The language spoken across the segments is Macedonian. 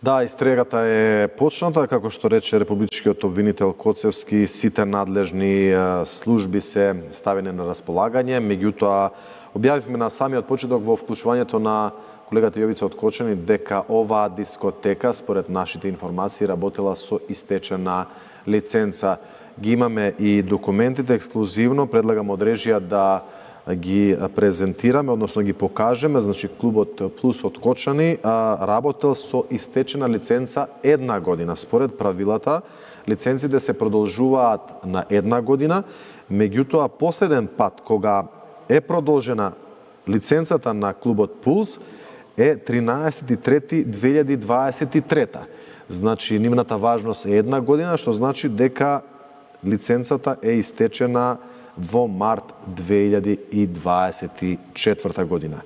Да, истрагата е почната, како што рече републичкиот обвинител Коцевски, сите надлежни служби се ставени на располагање, меѓутоа објавивме на самиот почеток во вклучувањето на колегата Јовица од Кочани дека оваа дискотека, според нашите информации, работела со истечена лиценца. Ги имаме и документите ексклузивно, предлагам од режија да ги презентираме, односно ги покажеме. Значи, клубот Плюс од Кочани работел со истечена лиценца 1 година. Според правилата, лиценците се продолжуваат на 1 година, меѓутоа последен пат кога е продолжена лиценцата на клубот Пулс е 13.3.2023. Значи, нивната важност е 1 година, што значи дека лиценцата е истечена во март 2024 година.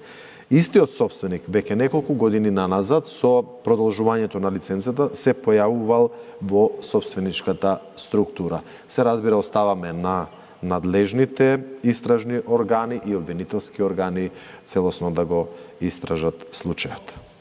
Истиот собственик веќе неколку години наназад со продолжувањето на лиценцата се појавувал во собственичката структура. Се разбира, оставаме на надлежните истражни органи и обвинителски органи целосно да го истражат случајот.